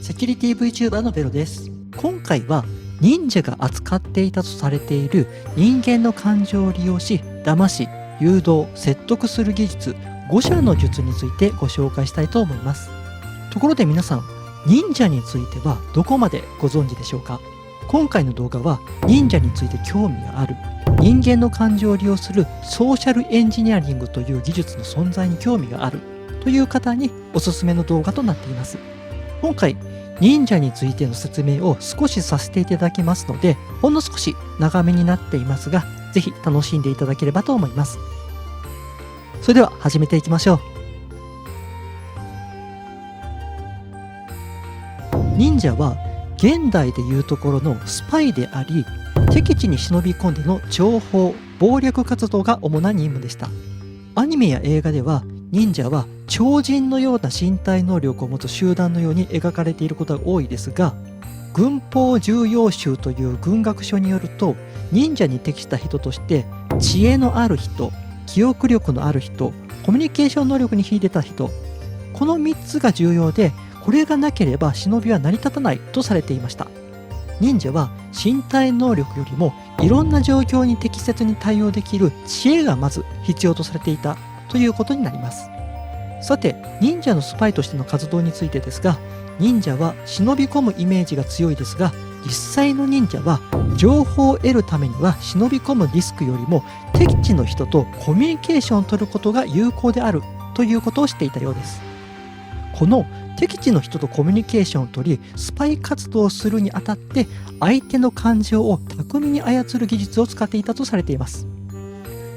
セキュリティ VTuber のベロです。今回は忍者が扱っていたとされている人間の感情を利用し騙し、誘導、説得する技術5社の術についてご紹介したいと思います。ところで皆さん、忍者についてはどこまでご存知でしょうか？今回の動画は忍者について興味がある、人間の感情を利用するソーシャルエンジニアリングという技術の存在に興味があるという方におすすめの動画となっています。今回忍者についての説明を少しさせていただきますので、ほんの少し長めになっていますが、ぜひ楽しんでいただければと思います。それでは始めていきましょう。忍者は現代でいうところのスパイであり、敵地に忍び込んでの情報・暴力活動が主な任務でした。アニメや映画では忍者は超人のような身体能力を持つ集団のように描かれていることが多いですが、軍法重要集という軍学書によると、忍者に適した人として知恵のある人、記憶力のある人、コミュニケーション能力に秀でた人、この3つが重要で、これがなければ忍びは成り立たないとされていました。忍者は身体能力よりもいろんな状況に適切に対応できる知恵がまず必要とされていたということになります。さて、忍者のスパイとしての活動についてですが、忍者は忍び込むイメージが強いですが、実際の忍者は情報を得るためには忍び込むリスクよりも敵地の人とコミュニケーションを取ることが有効であるということをしていたようです。この敵地の人とコミュニケーションを取り、スパイ活動をするにあたって相手の感情を巧みに操る技術を使っていたとされています。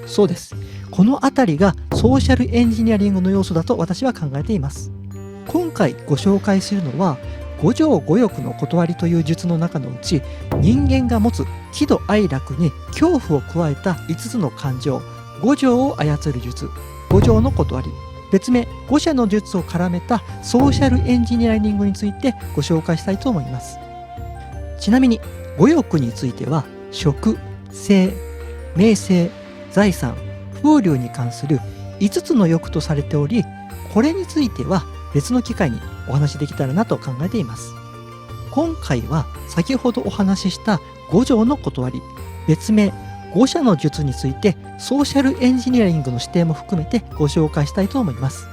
そうです。このあたりがソーシャルエンジニアリングの要素だと私は考えています。今回ご紹介するのは五条五欲の断りという術の中のうち、人間が持つ喜怒哀楽に恐怖を加えた5つの感情五条を操る術、五条の断り、別名5社の術を絡めたソーシャルエンジニアリングについてご紹介したいと思います。ちなみに五欲については食、性、名声、財産、風流に関する5つの欲とされており、これについては別の機会にお話しできたらなと考えています。今回は先ほどお話しした五条の断り、別名5社の術についてソーシャルエンジニアリングの視点も含めてご紹介したいと思います。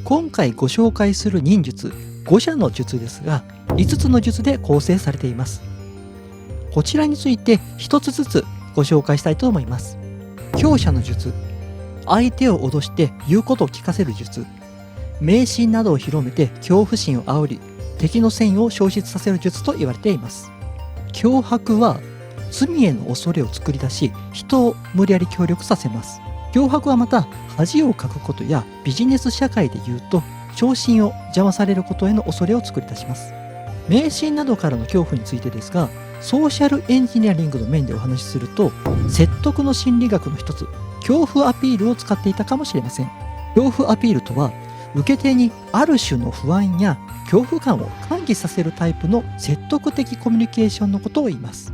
今回ご紹介する忍術5社の術ですが、5つの術で構成されています。こちらについて1つずつご紹介したいと思います。強者の術、相手を脅して言うことを聞かせる術、迷信などを広めて恐怖心を煽り敵の戦意を消失させる術と言われています。脅迫は罪への恐れを作り出し、人を無理やり協力させます。脅迫はまた恥をかくことやビジネス社会でいうと昇進を邪魔されることへの恐れを作り出します。迷信などからの恐怖についてですが、ソーシャルエンジニアリングの面でお話しすると、説得の心理学の一つ、恐怖アピールを使っていたかもしれません。恐怖アピールとは、受け手にある種の不安や恐怖感を喚起させるタイプの説得的コミュニケーションのことを言います。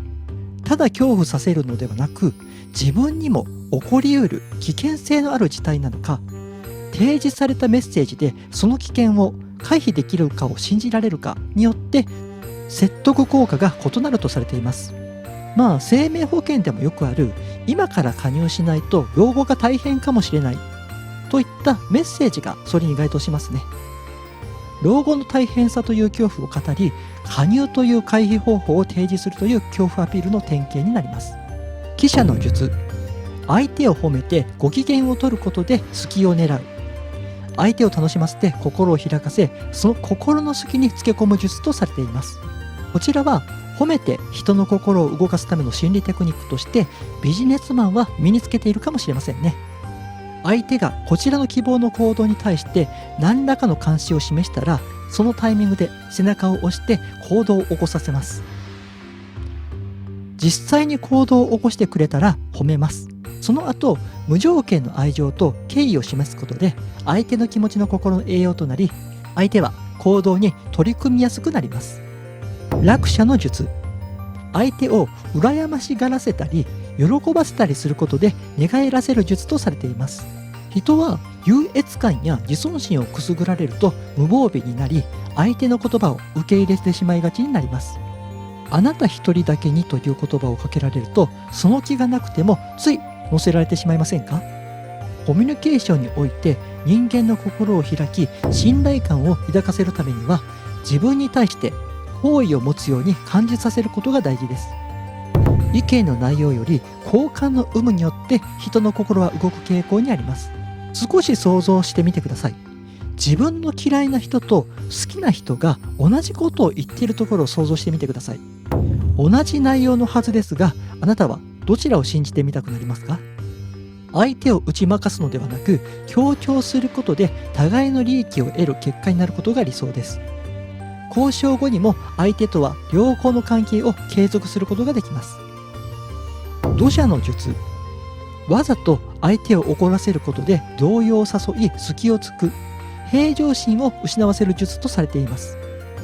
ただ恐怖させるのではなく、自分にも起こりうる危険性のある事態なのか、提示されたメッセージでその危険を回避できるかを信じられるかによって説得効果が異なるとされています。生命保険でもよくある、今から加入しないと老後が大変かもしれないといったメッセージがそれに該当しますね。老後の大変さという恐怖を語り、加入という回避方法を提示するという恐怖アピールの典型になります。記者の術、相手を褒めてご機嫌を取ることで隙を狙う、相手を楽しませて心を開かせ、その心の隙につけ込む術とされています。こちらは褒めて人の心を動かすための心理テクニックとしてビジネスマンは身につけているかもしれませんね。相手がこちらの希望の行動に対して何らかの関心を示したら、そのタイミングで背中を押して行動を起こさせます。実際に行動を起こしてくれたら褒めます。その後、無条件の愛情と敬意を示すことで相手の気持ちの心の栄養となり、相手は行動に取り組みやすくなります。落者の術。相手を羨ましがらせたり喜ばせたりすることで寝返らせる術とされています。人は優越感や自尊心をくすぐられると無防備になり、相手の言葉を受け入れてしまいがちになります。あなた一人だけにという言葉をかけられると、その気がなくてもつい乗せられてしまいませんか？コミュニケーションにおいて人間の心を開き、信頼感を抱かせるためには、自分に対して好意を持つように感じさせることが大事です。意見の内容より好感の有無によって人の心は動く傾向にあります。少し想像してみてください。自分の嫌いな人と好きな人が同じことを言っているところを想像してみてください。同じ内容のはずですが、あなたはどちらを信じてみたくなりますか？相手を打ち負かすのではなく、協調することで互いの利益を得る結果になることが理想です。交渉後にも相手とは良好の関係を継続することができます。土砂の術。わざと相手を怒らせることで動揺を誘い隙を突く、平常心を失わせる術とされています。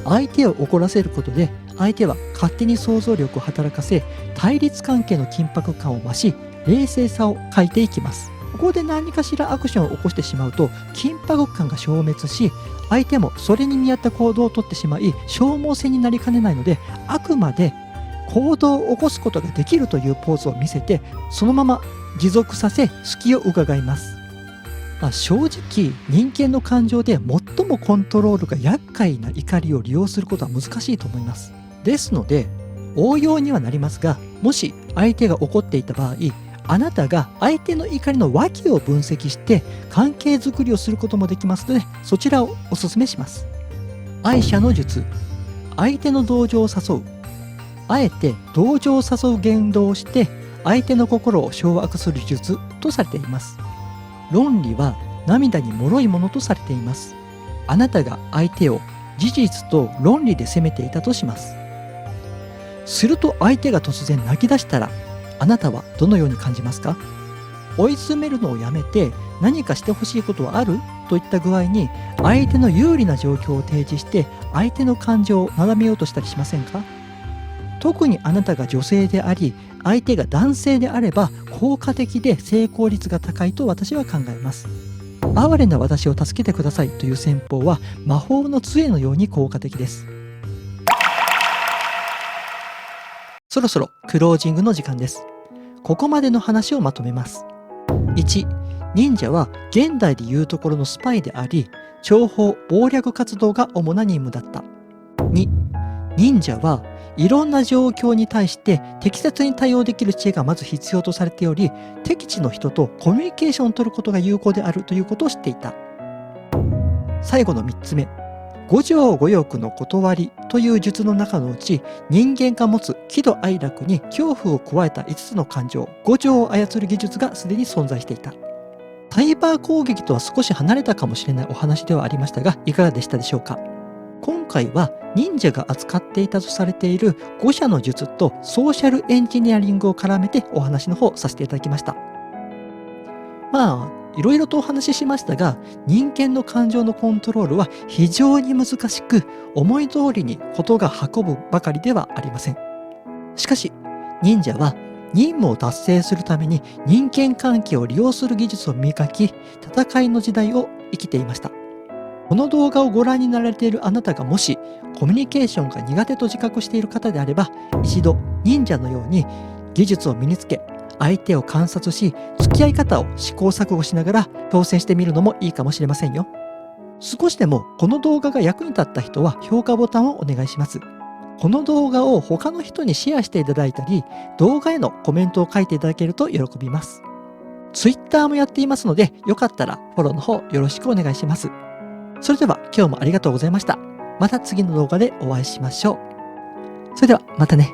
相手を怒らせることで相手は勝手に想像力を働かせ、対立関係の緊迫感を増し、冷静さを欠いていきます。ここで何かしらアクションを起こしてしまうと緊迫感が消滅し、相手もそれに見合った行動をとってしまい消耗戦になりかねないので、あくまで行動を起こすことができるというポーズを見せて、そのまま持続させ隙を伺います。正直人間の感情で最もコントロールが厄介な怒りを利用することは難しいと思います。ですので応用にはなりますが、もし相手が怒っていた場合、あなたが相手の怒りの訳を分析して関係づくりをすることもできますので、そちらをお勧めします。愛者の術。相手の同情を誘う。あえて同情を誘う言動をして相手の心を掌握する術とされています。論理は涙に脆いものとされています。あなたが相手を事実と論理で責めていたとします。すると相手が突然泣き出したら、あなたはどのように感じますか？追い詰めるのをやめて何かしてほしいことはある？といった具合に相手の有利な状況を提示して相手の感情をなだめようとしたりしませんか？特にあなたが女性であり相手が男性であれば効果的で成功率が高いと私は考えます。哀れな私を助けてくださいという戦法は魔法の杖のように効果的です。そろそろクロージングの時間です。ここまでの話をまとめます。1、忍者は現代でいうところのスパイであり、諜報・謀略活動が主な任務だった。2、忍者はいろんな状況に対して適切に対応できる知恵がまず必要とされており、敵地の人とコミュニケーションを取ることが有効であるということを知っていた。最後の3つ目、五条五欲の断りという術の中のうち、人間が持つ喜怒哀楽に恐怖を加えた5つの感情、五条を操る技術がすでに存在していた。サイバー攻撃とは少し離れたかもしれないお話ではありましたが、いかがでしたでしょうか。今回は忍者が扱っていたとされている五者の術とソーシャルエンジニアリングを絡めてお話の方させていただきました。いろいろとお話ししましたが、人間の感情のコントロールは非常に難しく、思い通りに事が運ぶばかりではありません。しかし忍者は任務を達成するために人間関係を利用する技術を磨き、戦いの時代を生きていました。この動画をご覧になられているあなたがもしコミュニケーションが苦手と自覚している方であれば、一度忍者のように技術を身につけ、相手を観察し、付き合い方を試行錯誤しながら挑戦してみるのもいいかもしれませんよ。少しでもこの動画が役に立った人は評価ボタンをお願いします。この動画を他の人にシェアしていただいたり、動画へのコメントを書いていただけると喜びます。Twitter もやっていますので、よかったらフォローの方よろしくお願いします。それでは今日もありがとうございました。また次の動画でお会いしましょう。それではまたね。